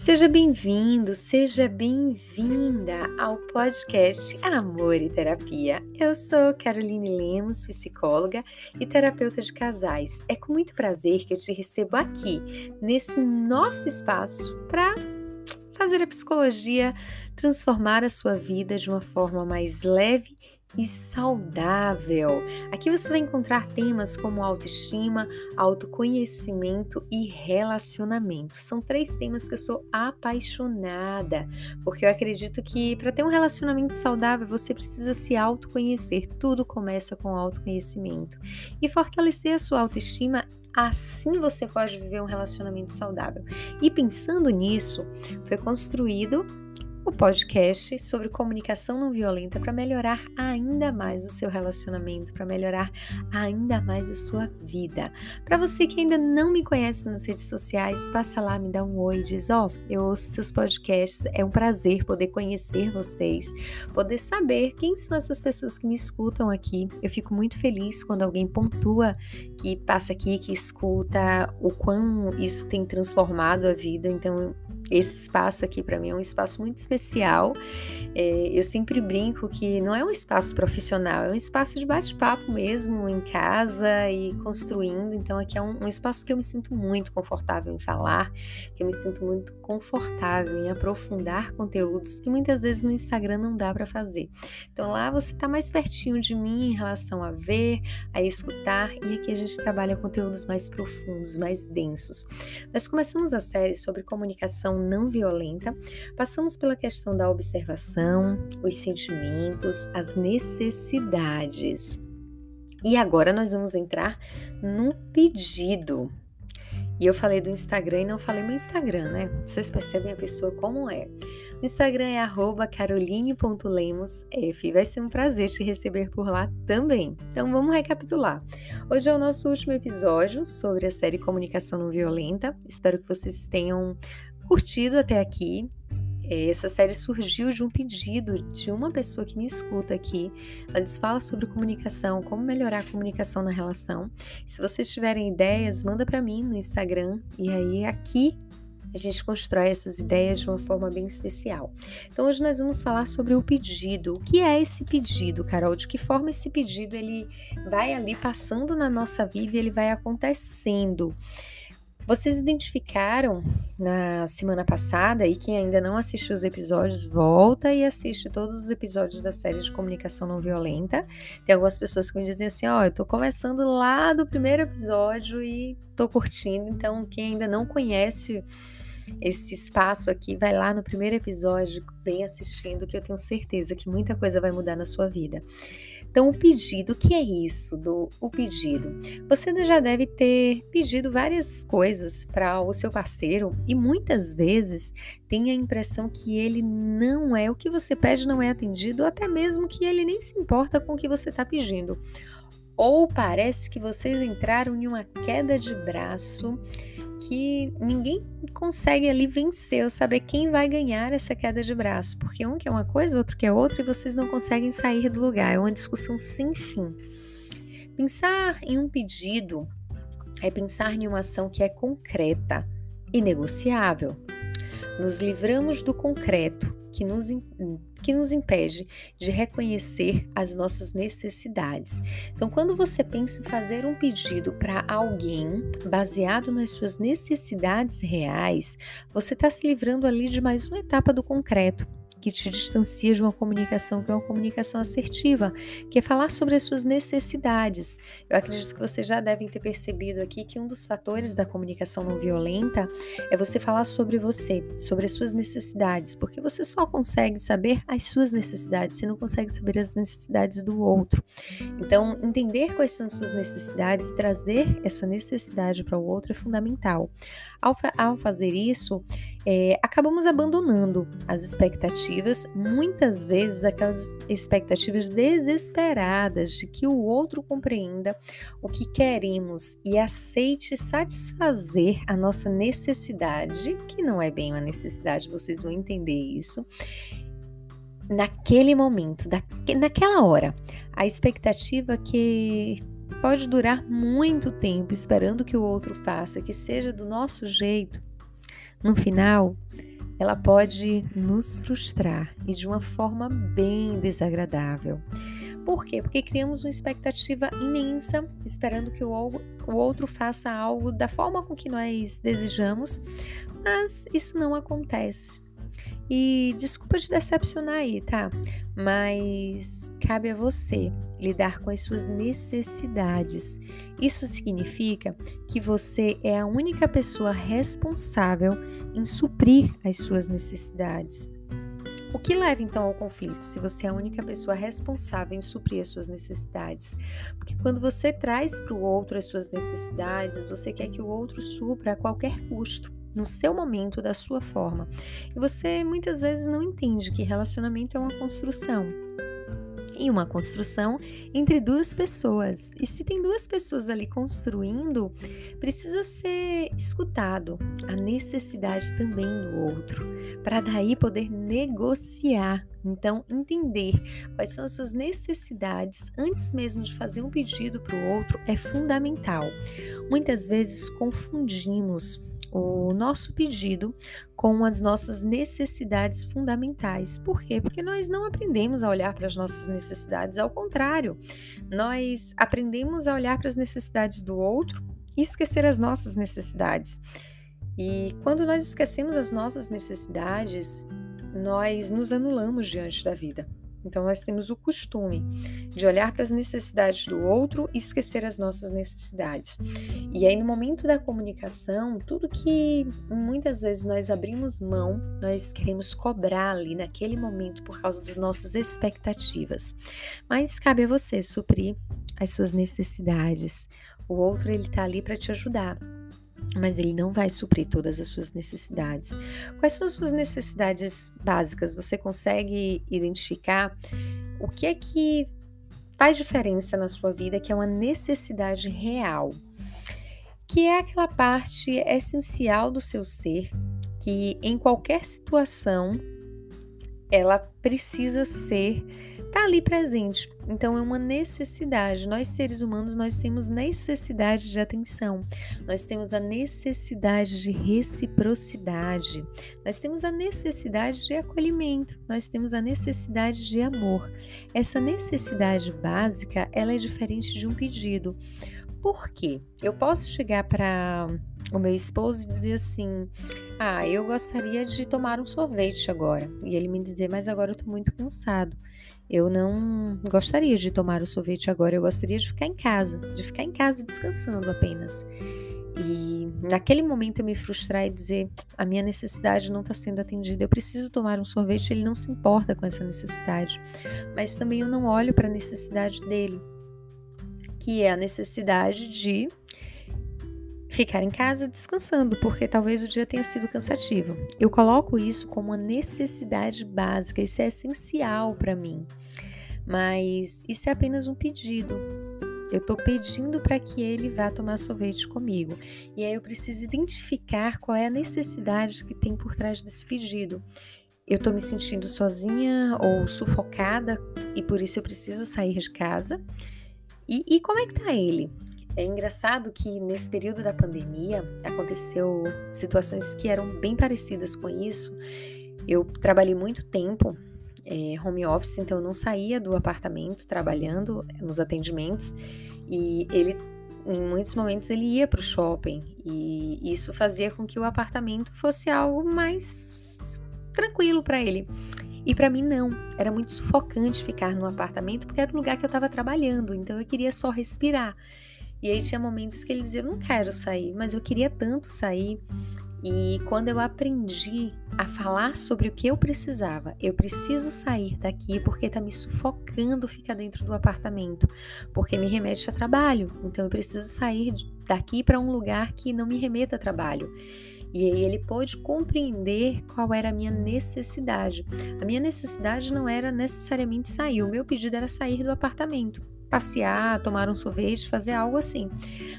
Seja bem-vindo, seja bem-vinda ao podcast Amor e Terapia. Eu sou Caroline Lemos, psicóloga e terapeuta de casais. É com muito prazer que eu te recebo aqui, nesse nosso espaço, para fazer a psicologia transformar a sua vida de uma forma mais leve e saudável. Aqui você vai encontrar temas como autoestima, autoconhecimento e relacionamento. São 3 temas que eu sou apaixonada, porque eu acredito que para ter um relacionamento saudável você precisa se autoconhecer. Tudo começa com autoconhecimento. E fortalecer a sua autoestima, assim você pode viver um relacionamento saudável. E pensando nisso, foi construído o podcast sobre comunicação não violenta para melhorar ainda mais o seu relacionamento, para melhorar ainda mais a sua vida. Para você que ainda não me conhece nas redes sociais, passa lá, me dá um oi, diz, eu ouço seus podcasts, é um prazer poder conhecer vocês, poder saber quem são essas pessoas que me escutam aqui. Eu fico muito feliz quando alguém pontua que passa aqui, que escuta, o quão isso tem transformado a vida. Então, esse espaço aqui para mim é um espaço muito especial. Eu sempre brinco que não é um espaço profissional, é um espaço de bate-papo mesmo, em casa e construindo. Então aqui é um espaço que eu me sinto muito confortável em falar, que eu me sinto muito confortável em aprofundar conteúdos que muitas vezes no Instagram não dá para fazer. Então lá você está mais pertinho de mim em relação a ver, a escutar, e aqui a gente trabalha conteúdos mais profundos, mais densos. Nós começamos a série sobre comunicação não violenta, passamos pela questão da observação, os sentimentos, as necessidades. E agora nós vamos entrar no pedido. E eu falei do Instagram e não falei meu Instagram, né? Vocês percebem a pessoa como é. O Instagram é @caroline.lemos. Vai ser um prazer te receber por lá também. Então vamos recapitular. Hoje é o nosso último episódio sobre a série Comunicação Não Violenta. Espero que vocês tenham curtido até aqui. Essa série surgiu de um pedido de uma pessoa que me escuta aqui. Ela fala sobre comunicação, como melhorar a comunicação na relação. Se vocês tiverem ideias, manda para mim no Instagram, e aí aqui a gente constrói essas ideias de uma forma bem especial. Então hoje nós vamos falar sobre o pedido. O que é esse pedido, Carol? De que forma esse pedido ele vai ali passando na nossa vida e ele vai acontecendo? Vocês identificaram na semana passada, e quem ainda não assistiu os episódios, volta e assiste todos os episódios da série de comunicação não violenta. Tem algumas pessoas que me dizem assim, eu tô começando lá do primeiro episódio e tô curtindo. Então, quem ainda não conhece esse espaço aqui, vai lá no primeiro episódio, vem assistindo, que eu tenho certeza que muita coisa vai mudar na sua vida. Então, o pedido, o que é isso o pedido? Você já deve ter pedido várias coisas para o seu parceiro e muitas vezes tem a impressão que ele não é, o que você pede não é atendido, ou até mesmo que ele nem se importa com o que você está pedindo. Ou parece que vocês entraram em uma queda de braço que ninguém consegue ali vencer, ou saber quem vai ganhar essa queda de braço, porque um quer uma coisa, outro quer outra, e vocês não conseguem sair do lugar. É uma discussão sem fim. Pensar em um pedido é pensar em uma ação que é concreta e negociável. Nos livramos do concreto que nos impede de reconhecer as nossas necessidades. Então, quando você pensa em fazer um pedido para alguém baseado nas suas necessidades reais, você está se livrando ali de mais uma etapa do concreto, que te distancia de uma comunicação que é uma comunicação assertiva, que é falar sobre as suas necessidades. Eu acredito que vocês já devem ter percebido aqui que um dos fatores da comunicação não violenta é você falar sobre você, sobre as suas necessidades, porque você só consegue saber as suas necessidades, você não consegue saber as necessidades do outro. Então, entender quais são as suas necessidades e trazer essa necessidade para o outro é fundamental. Ao fazer isso, acabamos abandonando as expectativas, muitas vezes aquelas expectativas desesperadas de que o outro compreenda o que queremos e aceite satisfazer a nossa necessidade, que não é bem uma necessidade, vocês vão entender isso, naquele momento, naquela hora. A expectativa que pode durar muito tempo esperando que o outro faça, que seja do nosso jeito, no final, ela pode nos frustrar e de uma forma bem desagradável. Por quê? Porque criamos uma expectativa imensa, esperando que o outro faça algo da forma com que nós desejamos, mas isso não acontece. E desculpa te decepcionar aí, tá? Mas cabe a você lidar com as suas necessidades. Isso significa que você é a única pessoa responsável em suprir as suas necessidades. O que leva então ao conflito, se você é a única pessoa responsável em suprir as suas necessidades? Porque quando você traz para o outro as suas necessidades, você quer que o outro supra a qualquer custo, no seu momento, da sua forma. E você muitas vezes não entende que relacionamento é uma construção. E uma construção entre duas pessoas. E se tem duas pessoas ali construindo, precisa ser escutado a necessidade também do outro, para daí poder negociar. Então, entender quais são as suas necessidades antes mesmo de fazer um pedido para o outro é fundamental. Muitas vezes confundimos o nosso pedido com as nossas necessidades fundamentais. Por quê? Porque nós não aprendemos a olhar para as nossas necessidades, ao contrário, nós aprendemos a olhar para as necessidades do outro e esquecer as nossas necessidades. E quando nós esquecemos as nossas necessidades, nós nos anulamos diante da vida. Então, nós temos o costume de olhar para as necessidades do outro e esquecer as nossas necessidades. E aí, no momento da comunicação, tudo que muitas vezes nós abrimos mão, nós queremos cobrar ali naquele momento por causa das nossas expectativas. Mas cabe a você suprir as suas necessidades. O outro, ele está ali para te ajudar, mas ele não vai suprir todas as suas necessidades. Quais são as suas necessidades básicas? Você consegue identificar o que é que faz diferença na sua vida, que é uma necessidade real, que é aquela parte essencial do seu ser, que em qualquer situação ela precisa tá ali presente. Então é uma necessidade. Nós seres humanos, nós temos necessidade de atenção. Nós temos a necessidade de reciprocidade. Nós temos a necessidade de acolhimento. Nós temos a necessidade de amor. Essa necessidade básica, ela é diferente de um pedido. Por quê? Eu posso chegar para o meu esposo e dizer assim: eu gostaria de tomar um sorvete agora. E ele me dizer: mas agora eu estou muito cansado. Eu não gostaria de tomar o sorvete agora, eu gostaria de ficar em casa descansando apenas. E naquele momento eu me frustrar e dizer: a minha necessidade não está sendo atendida, eu preciso tomar um sorvete. Ele não se importa com essa necessidade, mas também eu não olho para a necessidade dele, que é a necessidade de ficar em casa descansando, porque talvez o dia tenha sido cansativo. Eu coloco isso como uma necessidade básica, isso é essencial para mim. Mas isso é apenas um pedido. Eu estou pedindo para que ele vá tomar sorvete comigo. E aí eu preciso identificar qual é a necessidade que tem por trás desse pedido. Eu estou me sentindo sozinha ou sufocada e por isso eu preciso sair de casa. E como é que tá ele? É engraçado que nesse período da pandemia aconteceu situações que eram bem parecidas com isso. Eu trabalhei muito tempo home office, então eu não saía do apartamento trabalhando nos atendimentos, e ele, em muitos momentos, ele ia para o shopping, e isso fazia com que o apartamento fosse algo mais tranquilo para ele. E para mim não, era muito sufocante ficar no apartamento, porque era o lugar que eu estava trabalhando, então eu queria só respirar. E aí tinha momentos que ele dizia: eu não quero sair, mas eu queria tanto sair. E quando eu aprendi a falar sobre o que eu precisava, eu preciso sair daqui porque está me sufocando ficar dentro do apartamento, porque me remete a trabalho, então eu preciso sair daqui para um lugar que não me remeta a trabalho. E aí ele pôde compreender qual era a minha necessidade. A minha necessidade não era necessariamente sair, o meu pedido era sair do apartamento, passear, tomar um sorvete, fazer algo assim.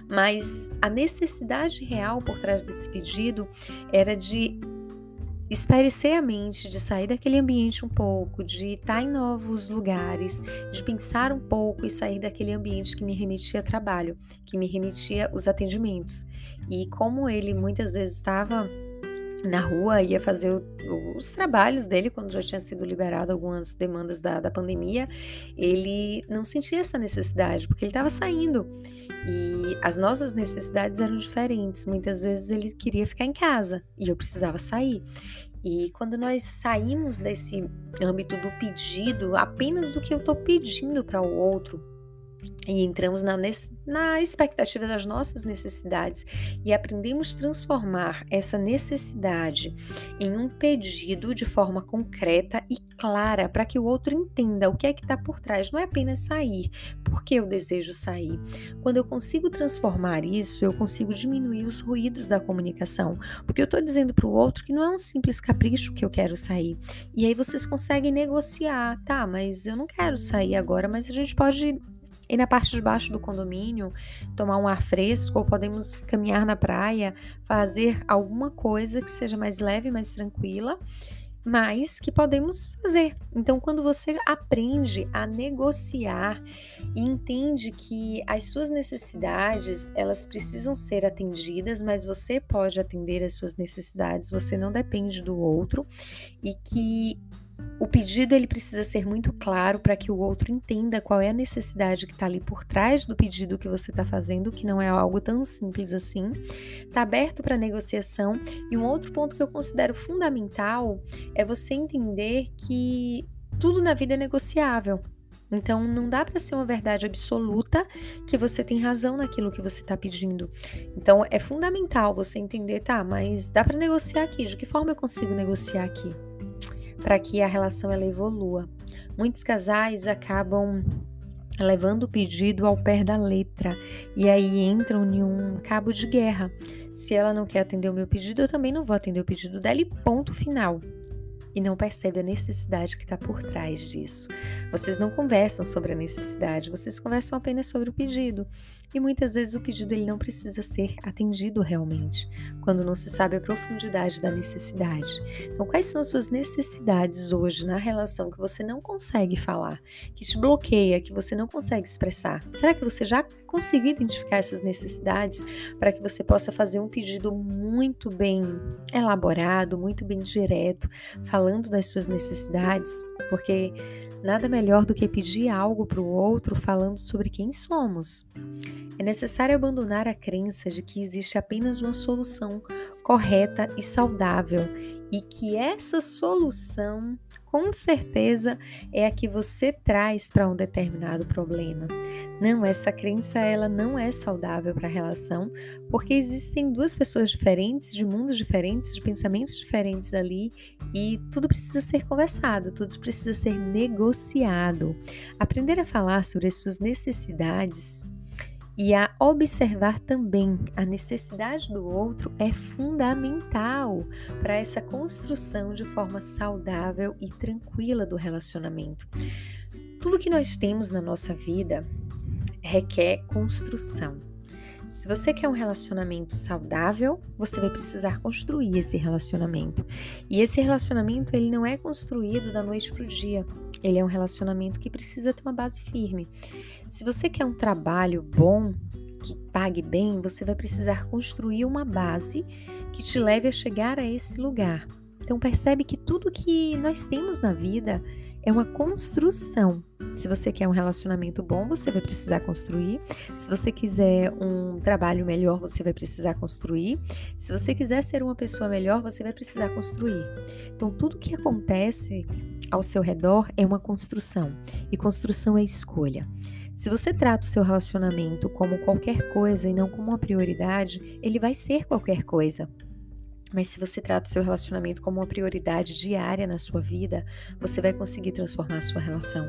Mas a necessidade real por trás desse pedido era de espairecer a mente, de sair daquele ambiente um pouco, de estar em novos lugares, de pensar um pouco e sair daquele ambiente que me remetia a trabalho, que me remetia os atendimentos. E como ele muitas vezes estava na rua, ia fazer os trabalhos dele quando já tinha sido liberado algumas demandas da pandemia, ele não sentia essa necessidade, porque ele estava saindo. E as nossas necessidades eram diferentes. Muitas vezes ele queria ficar em casa e eu precisava sair. E quando nós saímos desse âmbito do pedido, apenas do que eu estou pedindo para o outro, e entramos na expectativa das nossas necessidades e aprendemos a transformar essa necessidade em um pedido de forma concreta e clara para que o outro entenda o que é que está por trás. Não é apenas sair, porque eu desejo sair. Quando eu consigo transformar isso, eu consigo diminuir os ruídos da comunicação, porque eu estou dizendo para o outro que não é um simples capricho que eu quero sair. E aí vocês conseguem negociar, tá? Mas eu não quero sair agora, mas a gente pode ir na parte de baixo do condomínio, tomar um ar fresco, ou podemos caminhar na praia, fazer alguma coisa que seja mais leve, mais tranquila, mas que podemos fazer. Então, quando você aprende a negociar e entende que as suas necessidades, elas precisam ser atendidas, mas você pode atender as suas necessidades, você não depende do outro, e que o pedido ele precisa ser muito claro para que o outro entenda qual é a necessidade que está ali por trás do pedido que você está fazendo, que não é algo tão simples assim. Está aberto para negociação. E um outro ponto que eu considero fundamental é você entender que tudo na vida é negociável. Então, não dá para ser uma verdade absoluta que você tem razão naquilo que você está pedindo. Então, é fundamental você entender, tá, mas dá para negociar aqui. De que forma eu consigo negociar aqui? Para que a relação ela evolua. Muitos casais acabam levando o pedido ao pé da letra e aí entram em um cabo de guerra. Se ela não quer atender o meu pedido, eu também não vou atender o pedido dela e ponto final. E não percebe a necessidade que está por trás disso. Vocês não conversam sobre a necessidade, vocês conversam apenas sobre o pedido. E muitas vezes o pedido ele não precisa ser atendido realmente, quando não se sabe a profundidade da necessidade. Então, quais são as suas necessidades hoje na relação que você não consegue falar, que te bloqueia, que você não consegue expressar? Será que você já conseguiu identificar essas necessidades para que você possa fazer um pedido muito bem elaborado, muito bem direto, falando das suas necessidades? Porque nada melhor do que pedir algo para o outro falando sobre quem somos. É necessário abandonar a crença de que existe apenas uma solução correta e saudável e que essa solução, com certeza, é a que você traz para um determinado problema. Não, essa crença ela não é saudável para a relação, porque existem duas pessoas diferentes, de mundos diferentes, de pensamentos diferentes ali, e tudo precisa ser conversado, tudo precisa ser negociado. Aprender a falar sobre as suas necessidades e a observar também a necessidade do outro é fundamental para essa construção de forma saudável e tranquila do relacionamento. Tudo que nós temos na nossa vida requer construção. Se você quer um relacionamento saudável, você vai precisar construir esse relacionamento. E esse relacionamento ele não é construído da noite para o dia. Ele é um relacionamento que precisa ter uma base firme. Se você quer um trabalho bom, que pague bem, você vai precisar construir uma base que te leve a chegar a esse lugar. Então percebe que tudo que nós temos na vida é uma construção. Se você quer um relacionamento bom, você vai precisar construir. Se você quiser um trabalho melhor, você vai precisar construir. Se você quiser ser uma pessoa melhor, você vai precisar construir. Então, tudo que acontece ao seu redor é uma construção. E construção é escolha. Se você trata o seu relacionamento como qualquer coisa e não como uma prioridade, ele vai ser qualquer coisa. Mas se você trata o seu relacionamento como uma prioridade diária na sua vida, você vai conseguir transformar a sua relação.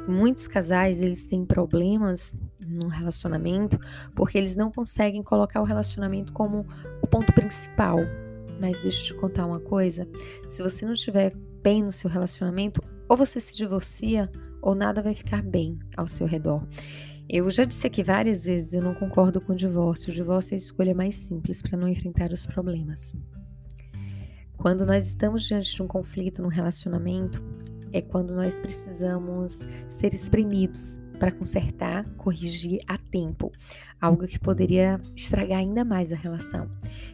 Muitos casais, eles têm problemas no relacionamento porque eles não conseguem colocar o relacionamento como o ponto principal. Mas deixa eu te contar uma coisa, se você não estiver bem no seu relacionamento, ou você se divorcia, ou nada vai ficar bem ao seu redor. Eu já disse aqui várias vezes, eu não concordo com o divórcio. O divórcio é a escolha mais simples para não enfrentar os problemas. Quando nós estamos diante de um conflito no relacionamento, é quando nós precisamos ser espremidos para consertar, corrigir a tempo, algo que poderia estragar ainda mais a relação.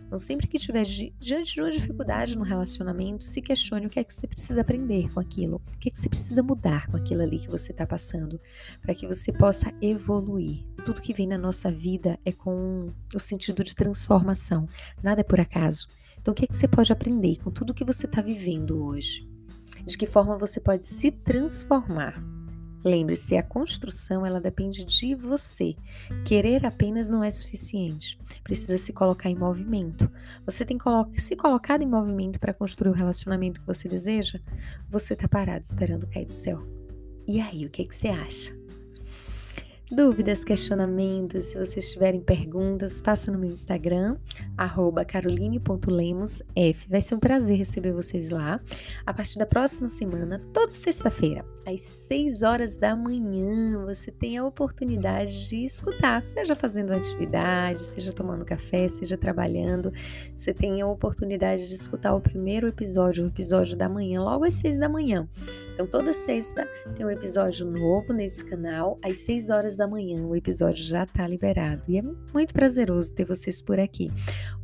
Então, sempre que estiver diante de uma dificuldade no relacionamento, se questione o que é que você precisa aprender com aquilo, o que é que você precisa mudar com aquilo ali que você está passando, para que você possa evoluir. Tudo que vem na nossa vida é com o sentido de transformação, nada é por acaso. Então, o que é que você pode aprender com tudo que você está vivendo hoje? De que forma você pode se transformar? Lembre-se, a construção ela depende de você. Querer apenas não é suficiente. Precisa se colocar em movimento. Você tem se colocado em movimento para construir o relacionamento que você deseja? Você está parado esperando cair do céu. E aí, o que você acha? Dúvidas, questionamentos, se vocês tiverem perguntas, faça no meu Instagram, @caroline.lemosf. Vai ser um prazer receber vocês lá. A partir da próxima semana, toda sexta-feira, às 6 horas da manhã, você tem a oportunidade de escutar, seja fazendo atividade, seja tomando café, seja trabalhando. Você tem a oportunidade de escutar o primeiro episódio, o episódio da manhã, logo às 6 da manhã. Então, toda sexta tem um episódio novo nesse canal, às 6 horas da manhã. O episódio já está liberado e é muito prazeroso ter vocês por aqui.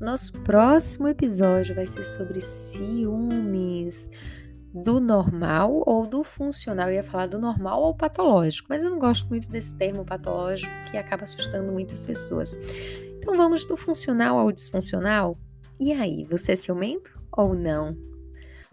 O nosso próximo episódio vai ser sobre ciúmes, do normal ou do funcional. Eu ia falar do normal ou patológico, mas eu não gosto muito desse termo patológico que acaba assustando muitas pessoas. Então, vamos do funcional ao disfuncional? E aí, você é ciumento ou não?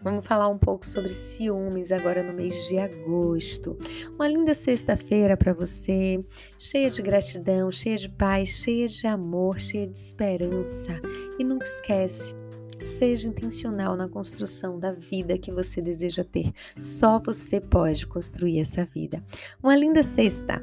Vamos falar um pouco sobre ciúmes agora no mês de agosto. Uma linda sexta-feira para você, cheia de gratidão, cheia de paz, cheia de amor, cheia de esperança. E nunca esquece, seja intencional na construção da vida que você deseja ter. Só você pode construir essa vida. Uma linda sexta!